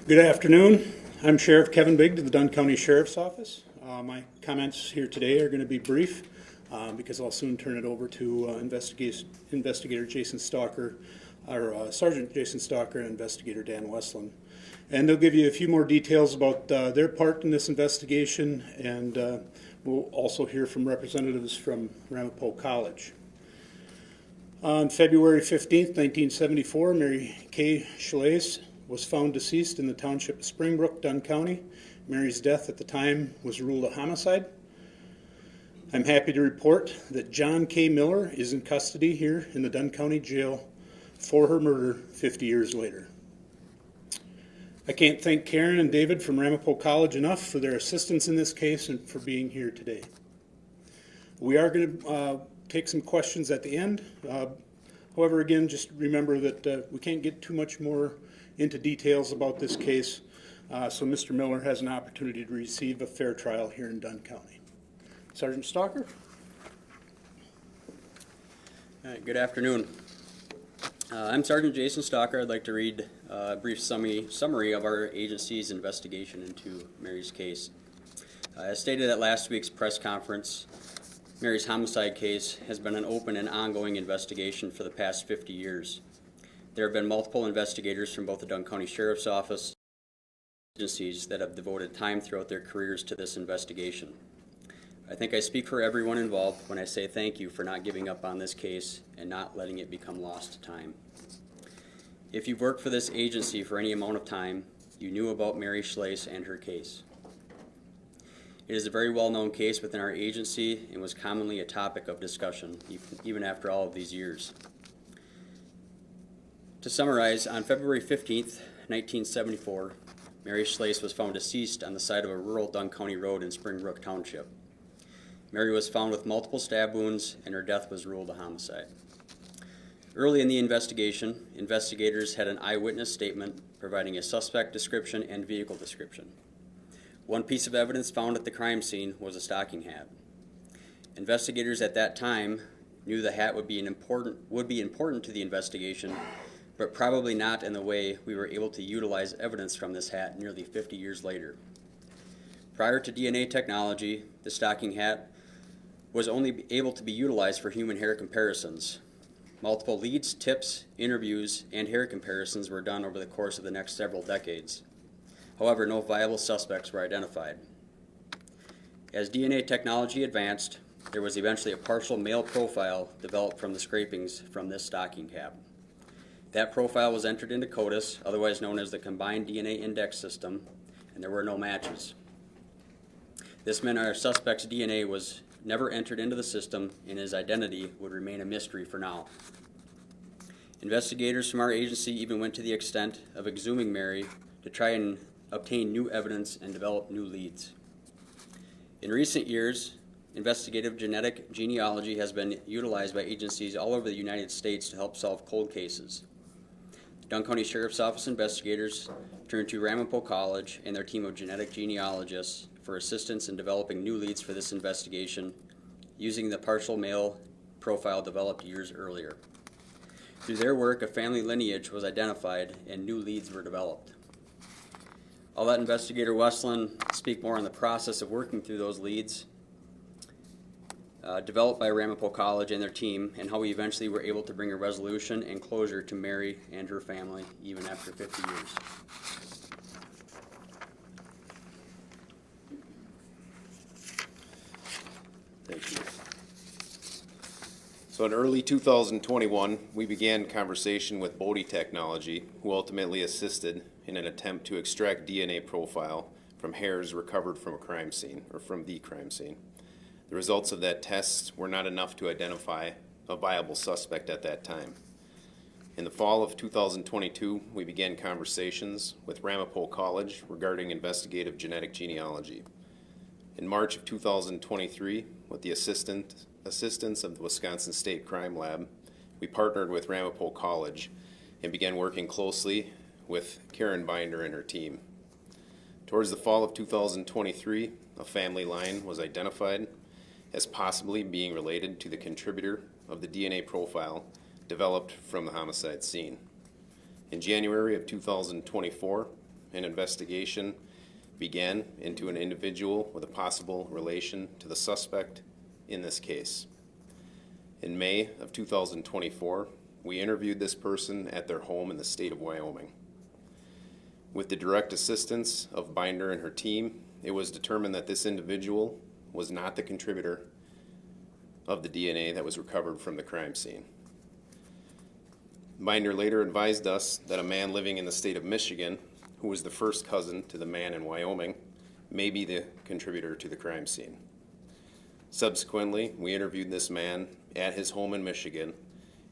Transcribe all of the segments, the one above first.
Good afternoon. I'm Sheriff Kevin Bigg to the Dunn County Sheriff's Office. My comments here today are going to be brief because I'll soon turn it over to Investigator Jason Stalker, or Sergeant Jason Stalker and Investigator Dan Westland. And they'll give you a few more details about their part in this investigation, and we'll also hear from representatives from Ramapo College. On February 15th, 1974, Mary Kay Schlase was found deceased in the township of Springbrook, Dunn County. Mary's death at the time was ruled a homicide. I'm happy to report that John K. Miller is in custody here in the Dunn County Jail for her murder 50 years later. I can't thank Karen and David from Ramapo College enough for their assistance in this case and for being here today. We are going to take some questions at the end. However, again, just remember that we can't get too much more into details about this case, so Mr. Miller has an opportunity to receive a fair trial here in Dunn County. Sergeant Stalker. All right, good afternoon. I'm Sergeant Jason Stalker. I'd like to read a brief summary of our agency's investigation into Mary's case. As stated at last week's press conference, Mary's homicide case has been an open and ongoing investigation for the past 50 years. There have been multiple investigators from both the Dunn County Sheriff's Office and agencies that have devoted time throughout their careers to this investigation. I think I speak for everyone involved when I say thank you for not giving up on this case and not letting it become lost to time. If you've worked for this agency for any amount of time, you knew about Mary Schlase and her case. It is a very well-known case within our agency and was commonly a topic of discussion, even after all of these years. To summarize, on February 15th, 1974, Mary Schlase was found deceased on the side of a rural Dunn County road in Springbrook Township. Mary was found with multiple stab wounds, and her death was ruled a homicide. Early in the investigation, investigators had an eyewitness statement providing a suspect description and vehicle description. One piece of evidence found at the crime scene was a stocking hat. Investigators at that time knew the hat would be important to the investigation, but probably not in the way we were able to utilize evidence from this hat nearly 50 years later. Prior to DNA technology, the stocking hat was only able to be utilized for human hair comparisons. Multiple leads, tips, interviews, and hair comparisons were done over the course of the next several decades. However, no viable suspects were identified. As DNA technology advanced, there was eventually a partial male profile developed from the scrapings from this stocking cap. That profile was entered into CODIS, otherwise known as the Combined DNA Index System, and there were no matches. This meant our suspect's DNA was never entered into the system, and his identity would remain a mystery for now. Investigators from our agency even went to the extent of exhuming Mary to try and obtain new evidence and develop new leads. In recent years, investigative genetic genealogy has been utilized by agencies all over the United States to help solve cold cases. Dunn County Sheriff's Office investigators turned to Ramapo College and their team of genetic genealogists for assistance in developing new leads for this investigation using the partial male profile developed years earlier. Through their work, a family lineage was identified and new leads were developed. I'll let Investigator Westland speak more on the process of working through those leads developed by Ramapo College and their team, and how we eventually were able to bring a resolution and closure to Mary and her family even after 50 years. Thank you. So in early 2021, we began conversation with Bodie Technology, who ultimately assisted in an attempt to extract DNA profile from hairs recovered from a crime scene, or from the crime scene. The results of that test were not enough to identify a viable suspect at that time. In the fall of 2022, we began conversations with Ramapo College regarding investigative genetic genealogy. In March of 2023, with the assistance of the Wisconsin State Crime Lab, we partnered with Ramapo College and began working closely with Karen Binder and her team. Towards the fall of 2023, a family line was identified as possibly being related to the contributor of the DNA profile developed from the homicide scene. In January of 2024, an investigation began into an individual with a possible relation to the suspect in this case. In May of 2024, we interviewed this person at their home in the state of Wyoming. With the direct assistance of Binder and her team, it was determined that this individual was not the contributor of the DNA that was recovered from the crime scene. Binder later advised us that a man living in the state of Michigan, who was the first cousin to the man in Wyoming, may be the contributor to the crime scene. Subsequently, we interviewed this man at his home in Michigan,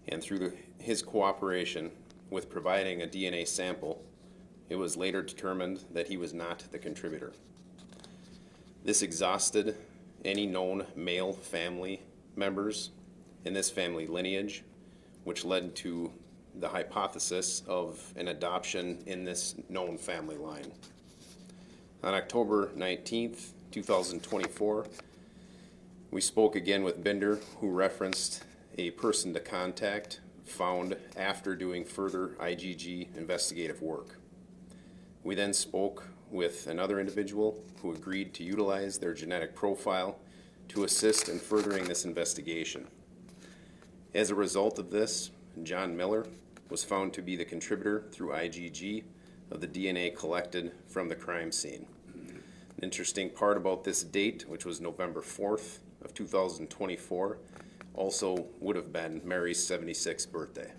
and through his cooperation with providing a DNA sample, it was later determined that he was not the contributor. This exhausted any known male family members in this family lineage, which led to the hypothesis of an adoption in this known family line. On October 19th, 2024, we spoke again with Binder, who referenced a person to contact found after doing further IGG investigative work. We then spoke with another individual who agreed to utilize their genetic profile to assist in furthering this investigation. As a result of this, John Miller was found to be the contributor through IGG of the DNA collected from the crime scene. An interesting part about this date, which was November 4th of 2024, also would have been Mary's 76th birthday.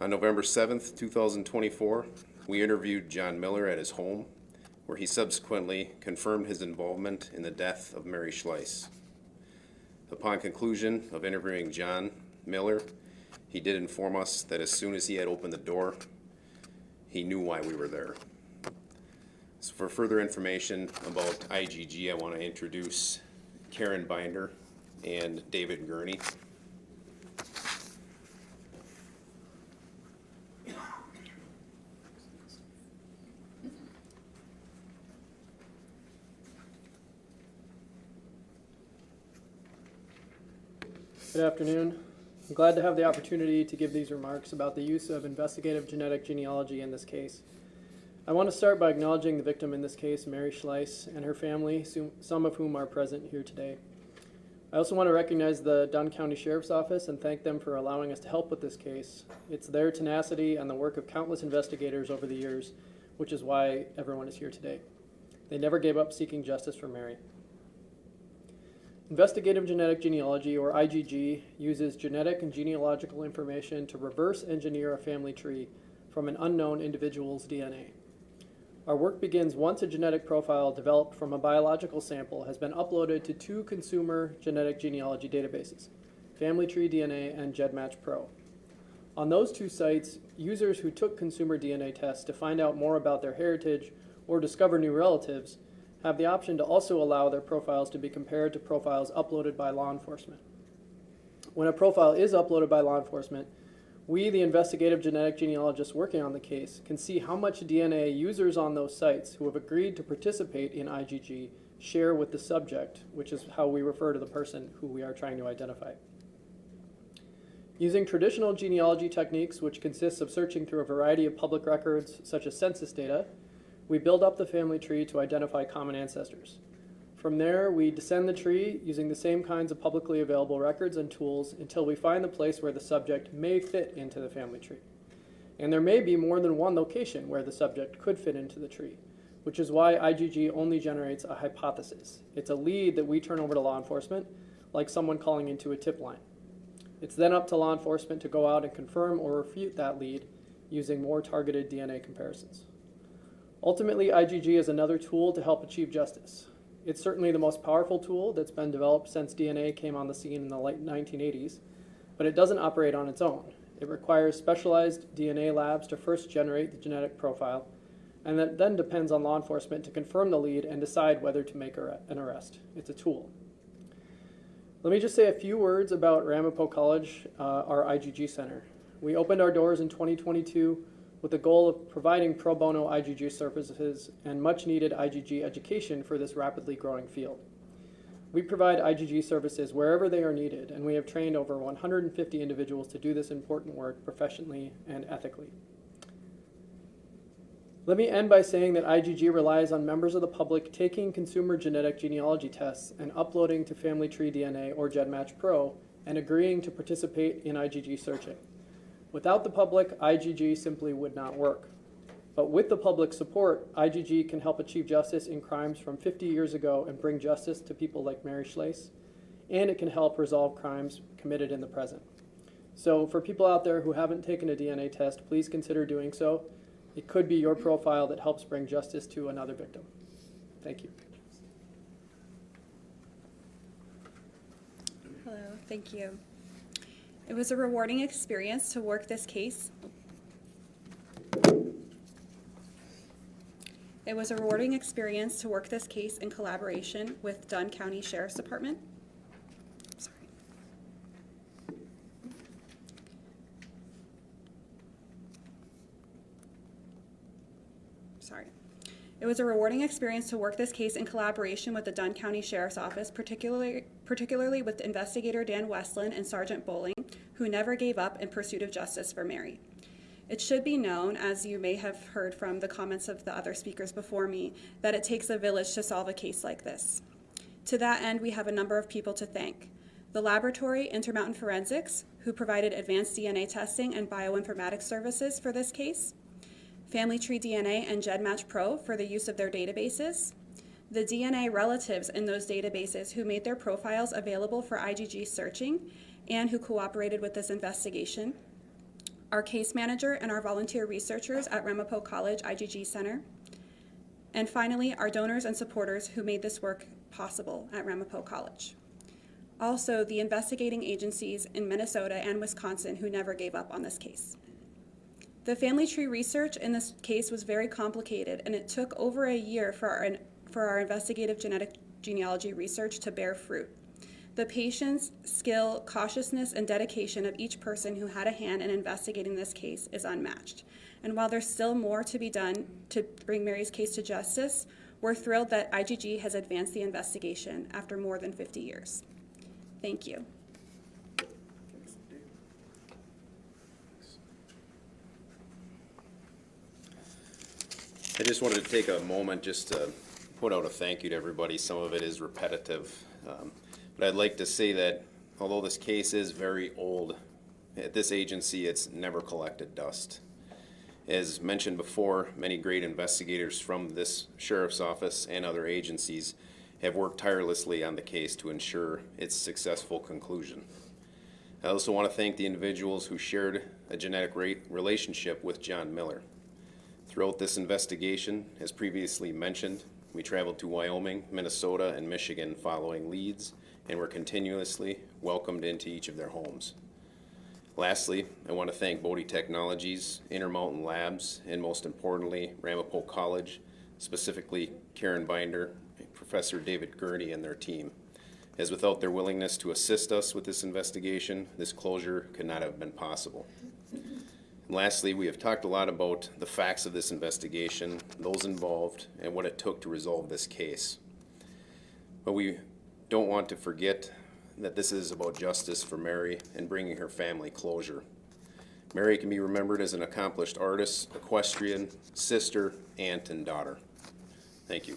On November 7th, 2024, we interviewed John Miller at his home, where he subsequently confirmed his involvement in the death of Mary Schleiss. Upon conclusion of interviewing John Miller, he did inform us that as soon as he had opened the door, he knew why we were there. So for further information about IGG, I want to introduce Karen Binder and David Gurney. Good afternoon. I'm glad to have the opportunity to give these remarks about the use of investigative genetic genealogy in this case. I want to start by acknowledging the victim in this case, Mary Schleiss, and her family, some of whom are present here today. I also want to recognize the Dunn County Sheriff's Office and thank them for allowing us to help with this case. It's their tenacity and the work of countless investigators over the years, which is why everyone is here today. They never gave up seeking justice for Mary. Investigative genetic genealogy, or IGG, uses genetic and genealogical information to reverse engineer a family tree from an unknown individual's DNA. Our work begins once a genetic profile developed from a biological sample has been uploaded to two consumer genetic genealogy databases, Family Tree DNA and GEDmatch Pro. On those two sites, users who took consumer DNA tests to find out more about their heritage or discover new relatives have the option to also allow their profiles to be compared to profiles uploaded by law enforcement. When a profile is uploaded by law enforcement, we, the investigative genetic genealogists working on the case, can see how much DNA users on those sites who have agreed to participate in IGG share with the subject, which is how we refer to the person who we are trying to identify. Using traditional genealogy techniques, which consists of searching through a variety of public records, such as census data, we build up the family tree to identify common ancestors. From there, we descend the tree using the same kinds of publicly available records and tools until we find the place where the subject may fit into the family tree. And there may be more than one location where the subject could fit into the tree, which is why IGG only generates a hypothesis. It's a lead that we turn over to law enforcement, like someone calling into a tip line. It's then up to law enforcement to go out and confirm or refute that lead using more targeted DNA comparisons. Ultimately, IGG is another tool to help achieve justice. It's certainly the most powerful tool that's been developed since DNA came on the scene in the late 1980s, but it doesn't operate on its own. It requires specialized DNA labs to first generate the genetic profile, and that then depends on law enforcement to confirm the lead and decide whether to make an arrest. It's a tool. Let me just say a few words about Ramapo College, our IGG Center. We opened our doors in 2022 with the goal of providing pro bono IGG services and much needed IGG education for this rapidly growing field. We provide IGG services wherever they are needed, and we have trained over 150 individuals to do this important work professionally and ethically. Let me end by saying that IGG relies on members of the public taking consumer genetic genealogy tests and uploading to Family Tree DNA or GEDmatch Pro and agreeing to participate in IGG searching. Without the public, IGG simply would not work. But with the public support, IGG can help achieve justice in crimes from 50 years ago and bring justice to people like Mary Schlase, and it can help resolve crimes committed in the present. So for people out there who haven't taken a DNA test, please consider doing so. It could be your profile that helps bring justice to another victim. Thank you. Hello, thank you. It was a rewarding experience to work this case. It was a rewarding experience to work this case in collaboration with Dunn County Sheriff's Department. Sorry. It was a rewarding experience to work this case in collaboration with the Dunn County Sheriff's Office, particularly with investigator Dan Westland and Sergeant Bowling, who never gave up in pursuit of justice for Mary. It should be known, as you may have heard from the comments of the other speakers before me, that it takes a village to solve a case like this. To that end, we have a number of people to thank. The laboratory, Intermountain Forensics, who provided advanced DNA testing and bioinformatics services for this case. Family Tree DNA and GEDmatch Pro for the use of their databases. The DNA relatives in those databases who made their profiles available for IGG searching and who cooperated with this investigation. Our case manager and our volunteer researchers at Ramapo College IGG Center. And finally, our donors and supporters who made this work possible at Ramapo College. Also, the investigating agencies in Minnesota and Wisconsin who never gave up on this case. The family tree research in this case was very complicated, and it took over a year for our investigative genetic genealogy research to bear fruit. The patience, skill, cautiousness, and dedication of each person who had a hand in investigating this case is unmatched. And while there's still more to be done to bring Mary's case to justice, we're thrilled that IGG has advanced the investigation after more than 50 years. Thank you. I just wanted to take a moment just to put out a thank you to everybody. Some of it is repetitive, but I'd like to say that although this case is very old, at this agency it's never collected dust. As mentioned before, many great investigators from this sheriff's office and other agencies have worked tirelessly on the case to ensure its successful conclusion. I also want to thank the individuals who shared a genetic relationship with John Miller. Throughout this investigation, as previously mentioned, we traveled to Wyoming, Minnesota, and Michigan following leads and were continuously welcomed into each of their homes. Lastly, I want to thank Bodie Technologies, Intermountain Labs, and most importantly, Ramapo College, specifically Karen Binder, Professor David Gurney, and their team, as without their willingness to assist us with this investigation, this closure could not have been possible. And lastly, we have talked a lot about the facts of this investigation, those involved, and what it took to resolve this case. But we don't want to forget that this is about justice for Mary and bringing her family closure. Mary can be remembered as an accomplished artist, equestrian, sister, aunt, and daughter. Thank you.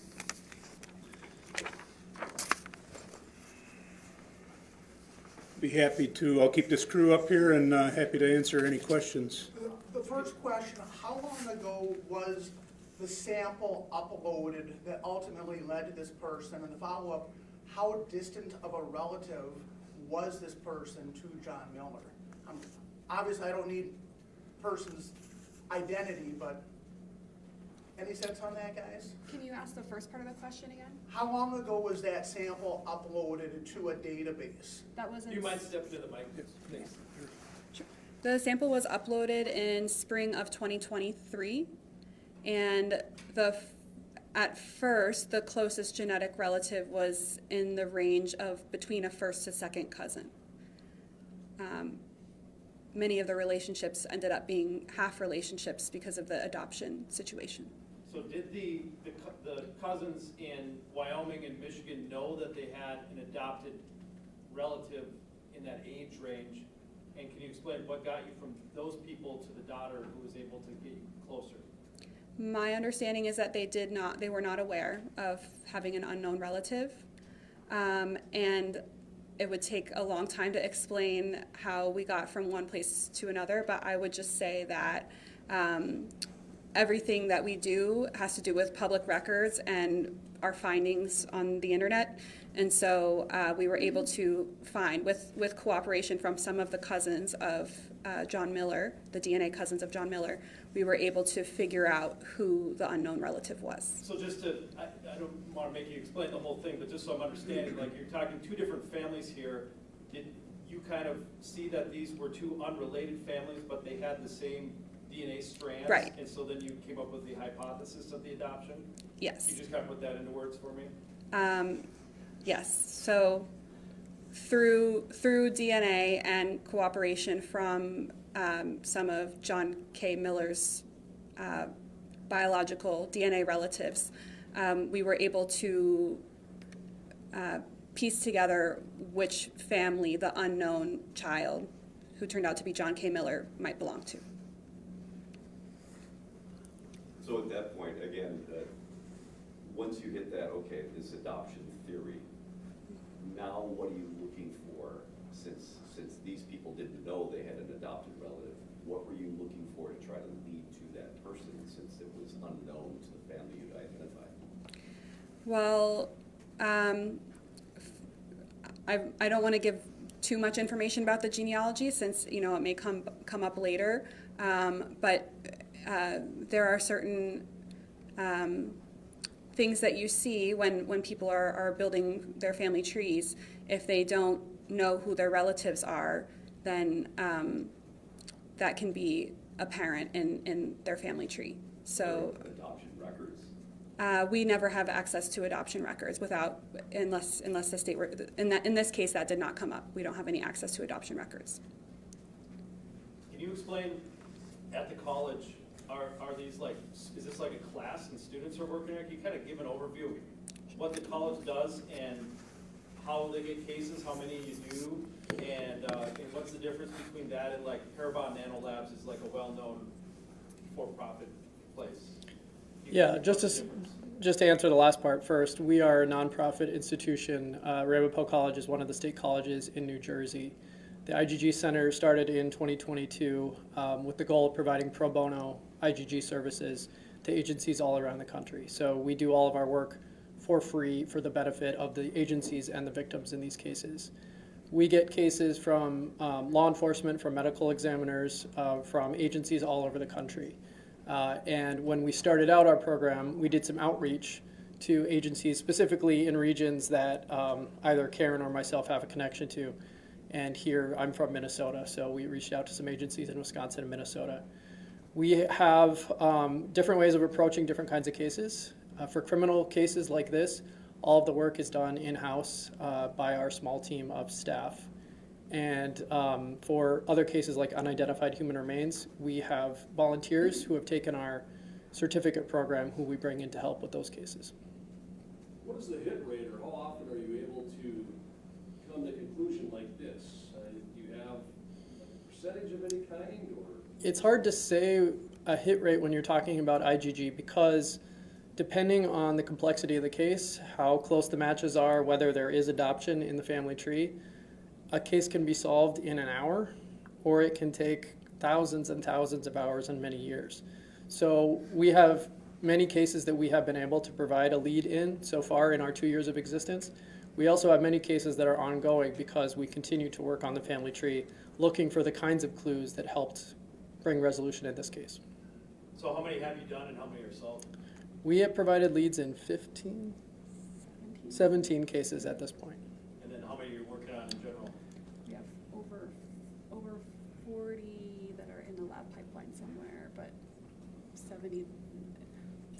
Be happy to, I'll keep this crew up here and happy to answer any questions. The first question, how long ago was the sample uploaded that ultimately led to this person? And the follow-up, how distant of a relative was this person to John Miller? Obviously, I don't need person's identity, but any sense on that, guys? Can you ask the first part of the question again? How long ago was that sample uploaded to a database? That was You might step to the mic, please. The sample was uploaded in spring of 2023, and at first, the closest genetic relative was in the range of between a first to second cousin. Many of the relationships ended up being half relationships because of the adoption situation. So did the cousins in Wyoming and Michigan know that they had an adopted relative in that age range? And can you explain what got you from those people to the daughter who was able to get you closer? My understanding is that they were not aware of having an unknown relative. And it would take a long time to explain how we got from one place to another, but I would just say that everything that we do has to do with public records and our findings on the internet. And so we were able to find, with cooperation from some of the cousins of John Miller, the DNA cousins of John Miller, we were able to figure out who the unknown relative was. So just to, I don't want to make you explain the whole thing, but just so I'm understanding, like you're talking two different families here. Did you kind of see that these were two unrelated families, but they had the same DNA strands? Right. And so then you came up with the hypothesis of the adoption? Yes. Can you just kind of put that into words for me? Yes. So through DNA and cooperation from some of John K. Miller's biological DNA relatives, we were able to piece together which family the unknown child, who turned out to be John K. Miller, might belong to. So at that point, again, once you hit that, okay, this adoption theory, now what are you looking for? Since these people didn't know they had an adopted relative, what were you looking for to try to lead to that person, since it was unknown to the family you'd identified? Well, I don't want to give too much information about the genealogy, since it may come up later. But there are certain things that you see when people are building their family trees. If they don't know who their relatives are, then that can be apparent in their family tree. So Adoption records? we never have access to adoption records unless the state were, in this case, that did not come up. We don't have any access to adoption records. Can you explain at the college, are these like, is this like a class and students are working there? Can you kind of give an overview of what the college does and how they get cases, how many you do, and what's the difference between that and like Parabon Nanolabs is like a well-known for-profit place? Yeah, just to answer the last part first, we are a nonprofit institution. Ramapo College is one of the state colleges in New Jersey. The IGG Center started in 2022 with the goal of providing pro bono IGG services to agencies all around the country. So we do all of our work for free for the benefit of the agencies and the victims in these cases. We get cases from law enforcement, from medical examiners, from agencies all over the country. And when we started out our program, we did some outreach to agencies, specifically in regions that either Karen or myself have a connection to. And here, I'm from Minnesota, so we reached out to some agencies in Wisconsin and Minnesota. We have different ways of approaching different kinds of cases. For criminal cases like this, all of the work is done in-house by our small team of staff. And for other cases like unidentified human remains, we have volunteers who have taken our certificate program who we bring in to help with those cases. What is the hit rate, or how often are you able to come to a conclusion like this? Do you have a percentage of any kind, or? It's hard to say a hit rate when you're talking about IGG, because depending on the complexity of the case, how close the matches are, whether there is adoption in the family tree, a case can be solved in an hour, or it can take thousands and thousands of hours and many years. So we have many cases that we have been able to provide a lead in so far in our 2 years of existence. We also have many cases that are ongoing because we continue to work on the family tree, looking for the kinds of clues that helped bring resolution in this case. So how many have you done and how many are solved? We have provided leads in 17 cases at this point. And then how many are you working on in general? We have over 40 that are in the lab pipeline somewhere, but 70.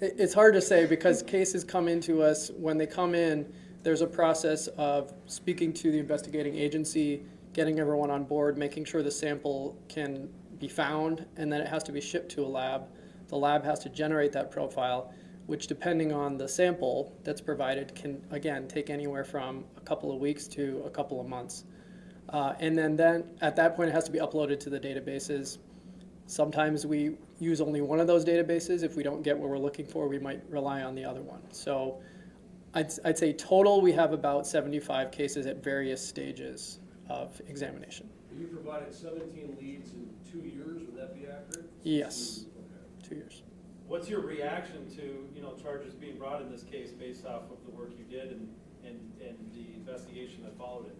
It's hard to say because cases come into us. When they come in, there's a process of speaking to the investigating agency, getting everyone on board, making sure the sample can be found, and then it has to be shipped to a lab. The lab has to generate that profile, which, depending on the sample that's provided, can, again, take anywhere from a couple of weeks to a couple of months. And then at that point, it has to be uploaded to the databases. Sometimes we use only one of those databases. If we don't get what we're looking for, we might rely on the other one. So I'd say total we have about 75 cases at various stages of examination. You provided 17 leads in 2 years, would that be accurate? Yes, Okay. 2 years. What's your reaction to, you know, charges being brought in this case based off of the work you did and the investigation that followed it?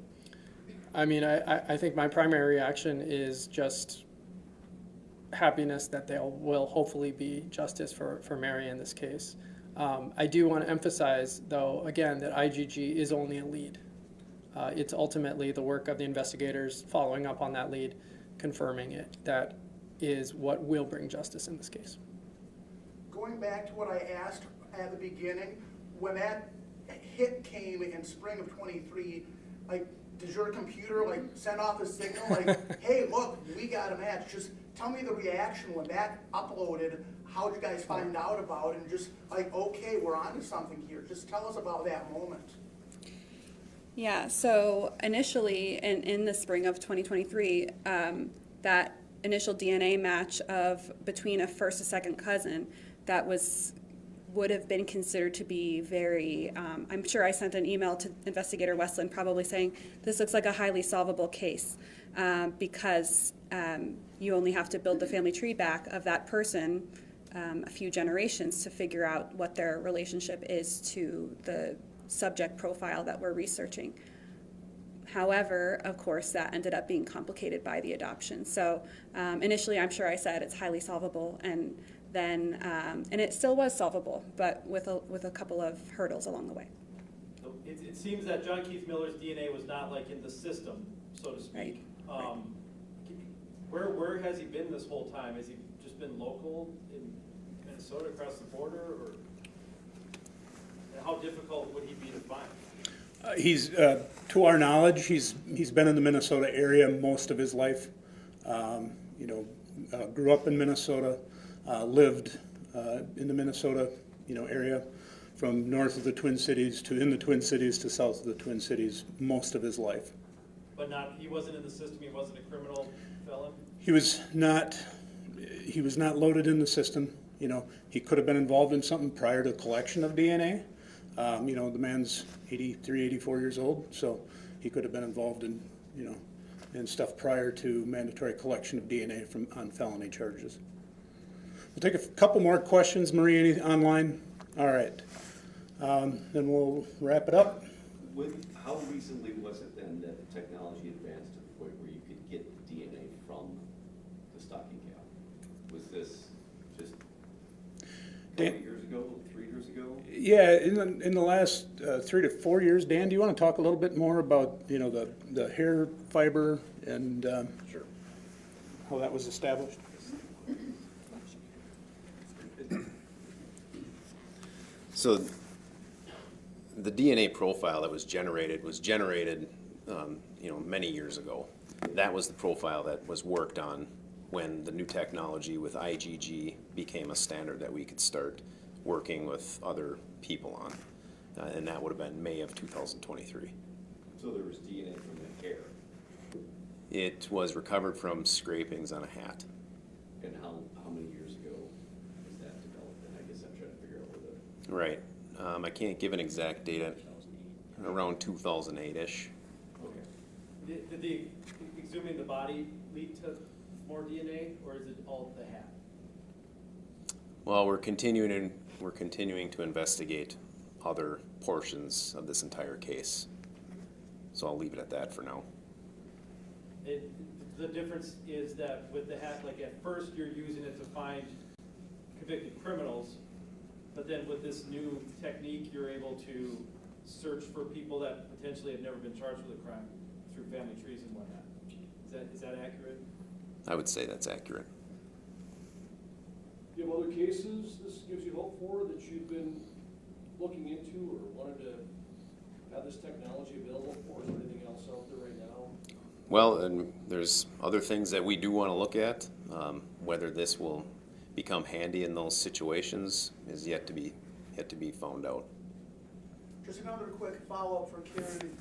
I mean, I think my primary reaction is just happiness that there will hopefully be justice for Mary in this case. I do want to emphasize, though, again, that IGG is only a lead. It's ultimately the work of the investigators following up on that lead, confirming it. That is what will bring justice in this case. Going back to what I asked at the beginning, when that hit came in spring of '23, like, does your computer like send off a signal like, hey, look, we got a match? Just tell me the reaction when that uploaded. How did you guys find out about it? And just like, okay, we're onto something here. Just tell us about that moment. Yeah, so initially in the spring of 2023, that initial DNA match of between a first and second cousin that would have been considered to be very, I'm sure I sent an email to Investigator Westland probably saying, this looks like a highly solvable case because you only have to build the family tree back of that person a few generations to figure out what their relationship is to the subject profile that we're researching. However, of course, that ended up being complicated by the adoption. So initially, I'm sure I said it's highly solvable, and then and it still was solvable, but with a couple of hurdles along the way. So it seems that John Keith Miller's DNA was not like in the system, so to speak. Right. Where has he been this whole time? Has he just been local in Minnesota across the border, or how difficult would he be to find? He's, to our knowledge, he's been in the Minnesota area most of his life. Grew up in Minnesota, lived in the Minnesota, area from north of the Twin Cities to in the Twin Cities to south of the Twin Cities most of his life. But he wasn't in the system. He wasn't a criminal felon. He was not loaded in the system. He could have been involved in something prior to collection of DNA. The man's 83, 84 years old, so he could have been involved in, in stuff prior to mandatory collection of DNA on felony charges. We'll take a couple more questions. Marie, any online? All right. Then we'll wrap it up. How recently was it then that the technology advanced to the point where you could get the DNA from the stocking cap? Was this just a couple years ago, 3 years ago? Yeah, in the last 3 to 4 years. Dan, do you want to talk a little bit more about the hair fiber and Sure. how that was established? So the DNA profile that was generated many years ago. That was the profile that was worked on when the new technology with IGG became a standard that we could start working with other people on. And that would have been May of 2023. So there was DNA from the hair. It was recovered from scrapings on a hat. And how many years ago was that developed? And I guess I'm trying to figure out where the... Right. I can't give an exact date. Around 2008-ish. Okay. Did the exhuming the body lead to more DNA, or is it all the hat? Well, we're continuing to investigate other portions of this entire case. So I'll leave it at that for now. The difference is that with the hat, like at first you're using it to find convicted criminals, but then with this new technique, you're able to search for people that potentially have never been charged with a crime through family trees and whatnot. Is that accurate? I would say that's accurate. Do you have other cases this gives you hope for that you've been looking into or wanted to have this technology available for? Is there anything else out there right now? Well, and there's other things that we do want to look at. Whether this will become handy in those situations is yet to be found out. Just another quick follow-up for Karen.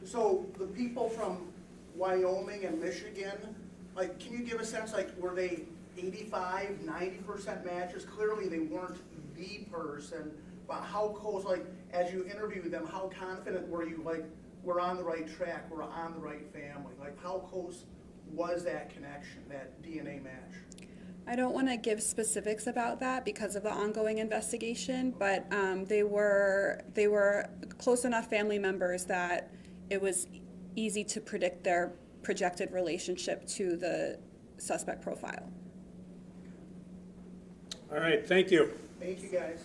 So the people from Wyoming and Michigan, like, can you give a sense, like, were they 85, 90% matches? Clearly, they weren't the person, but how close, like, as you interviewed them, how confident were you, like, we're on the right track, we're on the right family? Like, how close was that connection, that DNA match? I don't want to give specifics about that because of the ongoing investigation, but they were close enough family members that it was easy to predict their projected relationship to the suspect profile. All right, thank you. Thank you, guys.